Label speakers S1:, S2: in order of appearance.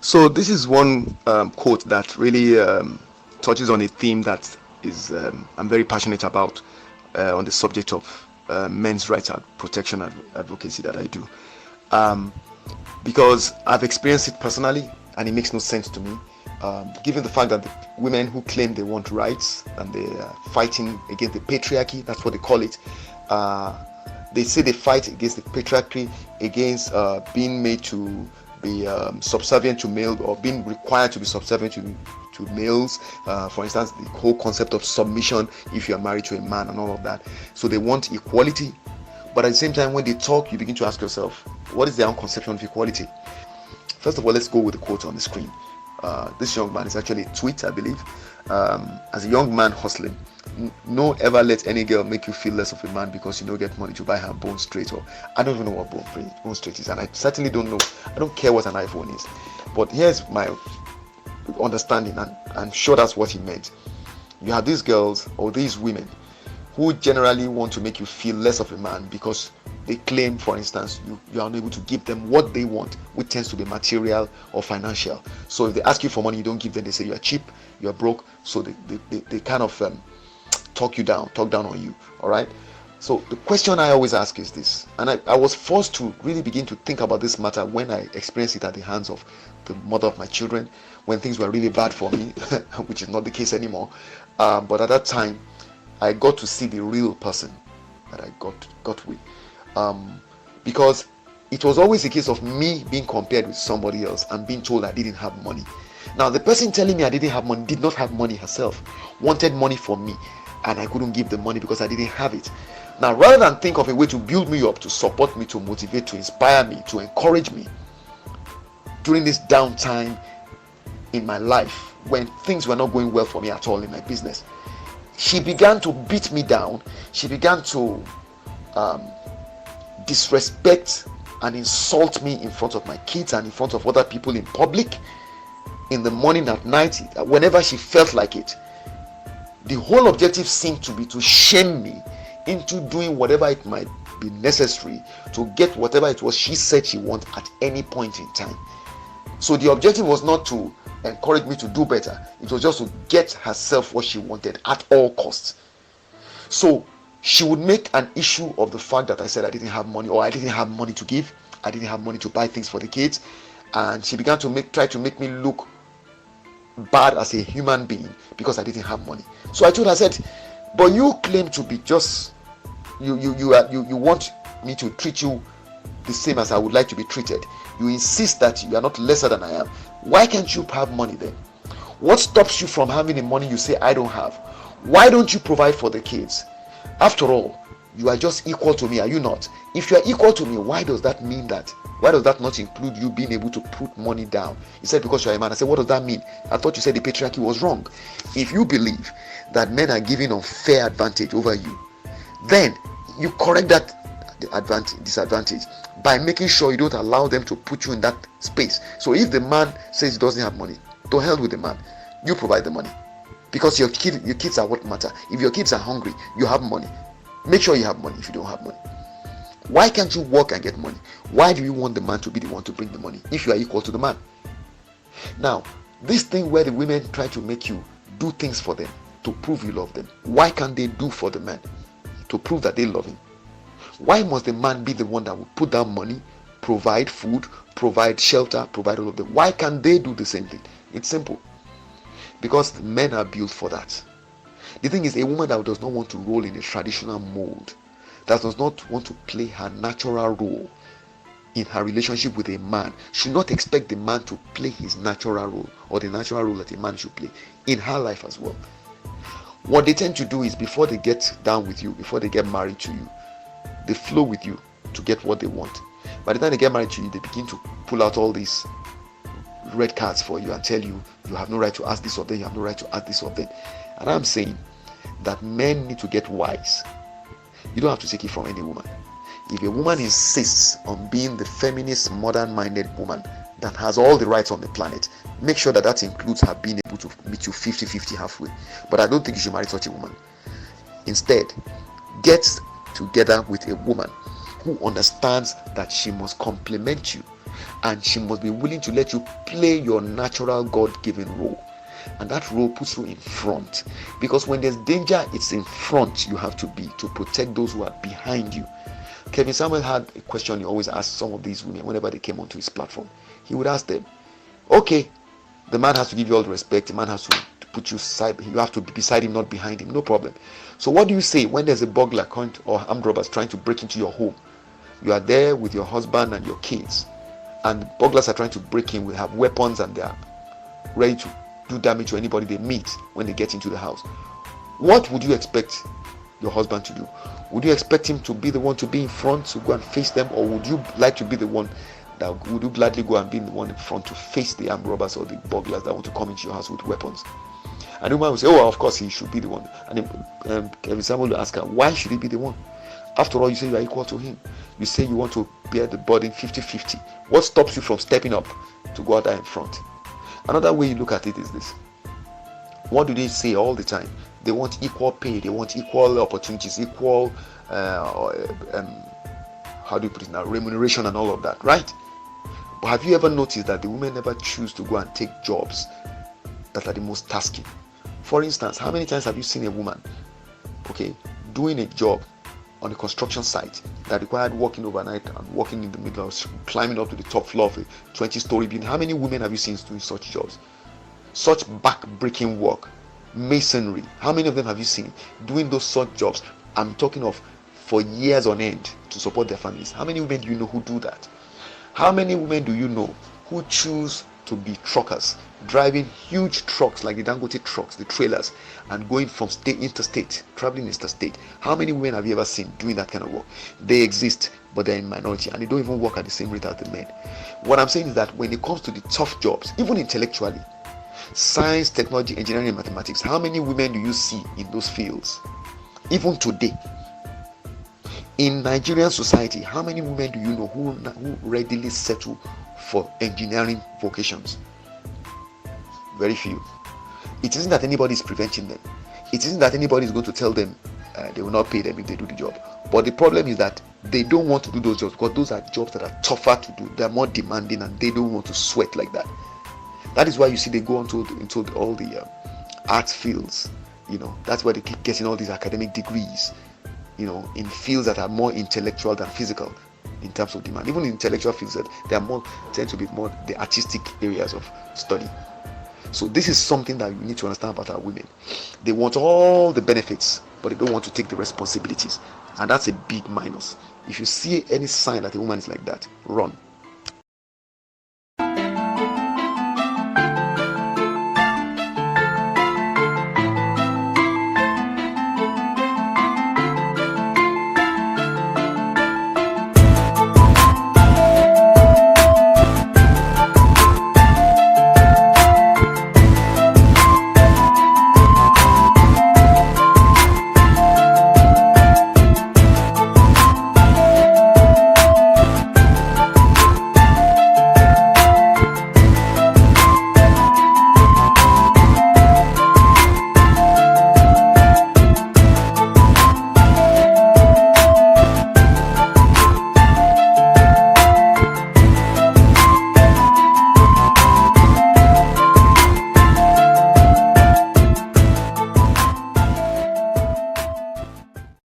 S1: So this is one quote that really touches on a theme that is I'm very passionate about on the subject of men's rights and protection and advocacy that I do, um, because I've experienced it personally and it makes no sense to me. Given the fact that the women who claim they want rights and they are fighting against the patriarchy, that's what they call it. They say they fight against the patriarchy, against being made to be subservient to male, or being required to be subservient to males. For instance, the whole concept of submission if you are married to a man and all of that. So they want equality, but at the same time, when they talk, you begin to ask yourself, what is their own conception of equality? First of all, let's go with the quote on the screen. This young man is actually a tweet, I believe. As a young man hustling, no ever let any girl make you feel less of a man because you don't get money to buy her bone straight. Or I don't even know what bone straight is, and I certainly don't know. I don't care what an iPhone is. But here's my understanding, and I'm sure that's what he meant. You have these girls or these women who generally want to make you feel less of a man because they claim, for instance, you are unable to give them what they want, which tends to be material or financial. So if they ask you for money, you don't give them, they say you are cheap, you are broke. So they kind of talk down on you. All right. So the question I always ask is this, and I was forced to really begin to think about this matter when I experienced it at the hands of the mother of my children, when things were really bad for me, which is not the case anymore. But at that time, I got to see the real person that I got with. Because it was always a case of me being compared with somebody else and being told I didn't have money. Now, the person telling me I didn't have money did not have money herself, wanted money from me, and I couldn't give the money because I didn't have it. Now, rather than think of a way to build me up, to support me, to motivate, to inspire me, to encourage me during this downtime in my life when things were not going well for me at all in my business, she began to beat me down. She began to disrespect and insult me in front of my kids and in front of other people in public, in the morning, at night, whenever she felt like it. The whole objective seemed to be to shame me into doing whatever it might be necessary to get whatever it was she said she wanted at any point in time. So the objective was not to encourage me to do better. It was just to get herself what she wanted at all costs. So she would make an issue of the fact that I said I didn't have money, or I didn't have money to give, I didn't have money to buy things for the kids, and she began to try to make me look bad as a human being because I didn't have money. So I told her, I said, but you claim to be just you want me to treat you the same as I would like to be treated. You insist that you are not lesser than I am. Why can't you have money then? What stops you from having the money you say I don't have? Why don't you provide for the kids? After all, you are just equal to me, are you not? If you are equal to me, why does that mean that? Why does that not include you being able to put money down? He said, because you're a man. I said, what does that mean? I thought you said the patriarchy was wrong. If you believe that men are giving unfair advantage over you, then you correct that disadvantage by making sure you don't allow them to put you in that space. So if the man says he doesn't have money, to hell with the man. You provide the money. Because your kids are what matter. If your kids are hungry, you have money. Make sure you have money if you don't have money. Why can't you work and get money? Why do you want the man to be the one to bring the money if you are equal to the man? Now, this thing where the women try to make you do things for them to prove you love them, why can't they do for the man to prove that they love him? Why must the man be the one that will put down money, provide food, provide shelter, provide all of them? Why can't they do the same thing? It's simple. Because men are built for that. The thing is, a woman that does not want to roll in a traditional mold, that does not want to play her natural role in her relationship with a man, should not expect the man to play his natural role, or the natural role that a man should play in her life as well. What they tend to do is, before they get down with you, before they get married to you, they flow with you to get what they want. By the time they get married to you, they begin to pull out all these red cards for you and tell you, you have no right to ask this of them, you have no right to ask this of them. And I'm saying that men need to get wise. You don't have to take it from any woman. If a woman insists on being the feminist, modern-minded woman that has all the rights on the planet, make sure that that includes her being able to meet you 50-50 halfway. But I don't think you should marry such a woman. Instead, get together with a woman who understands that she must complement you, and she must be willing to let you play your natural God-given role. And that role puts you in front, because when there's danger, it's in front you have to be, to protect those who are behind you. Kevin Samuel had a question he always asked some of these women whenever they came onto his platform. He would ask them, okay, the man has to give you all the respect, the man has to put you side, you have to be beside him, not behind him, no problem. So what do you say when there's a burglar or armed robbers trying to break into your home? You are there with your husband and your kids, and burglars are trying to break in, will have weapons, and they are ready to do damage to anybody they meet when they get into the house. What would you expect your husband to do? Would you expect him to be the one to be in front to go and face them, or would you like to be the one that would you gladly go and be the one in front to face the armed robbers or the burglars that want to come into your house with weapons? And the woman will say, oh, of course he should be the one. And Kevin Samuel will ask her, why should he be the one? After all, you say you are equal to him. You say you want to bear the burden 50-50. What stops you from stepping up to go out there in front? Another way you look at it is this. What do they say all the time? They want equal pay, they want equal opportunities, equal how do you put it now, remuneration and all of that, right? But have you ever noticed that the women never choose to go and take jobs that are the most tasking? For instance, how many times have you seen a woman, okay, doing a job on a construction site that required working overnight and working in the middle of climbing up to the top floor of a 20-story building? How many women have you seen doing such jobs? Such back-breaking work, masonry. How many of them have you seen doing those such jobs? I'm talking of for years on end to support their families. How many women do you know who do that? How many women do you know who choose to be truckers, driving huge trucks like the Dangote trucks, the trailers, and going from state interstate, traveling interstate? How many women have you ever seen doing that kind of work? They exist, but they're in minority, and they don't even work at the same rate as the men. What I'm saying is that when it comes to the tough jobs, even intellectually, science, technology, engineering, and mathematics, how many women do you see in those fields? Even today, in Nigerian society, how many women do you know who readily settle for engineering vocations? Very few. It isn't that anybody is preventing them. It isn't that anybody is going to tell them they will not pay them if they do the job. But the problem is that they don't want to do those jobs because those are jobs that are tougher to do. They are more demanding, and they don't want to sweat like that. That is why you see they go into all the arts fields. You know, that's where they keep getting all these academic degrees. You know, in fields that are more intellectual than physical in terms of demand. Even in intellectual fields, that they are tend to be more the artistic areas of study. So this is something that you need to understand about our women. They want all the benefits, but they don't want to take the responsibilities, and that's a big minus. If you see any sign that a woman is like that, run.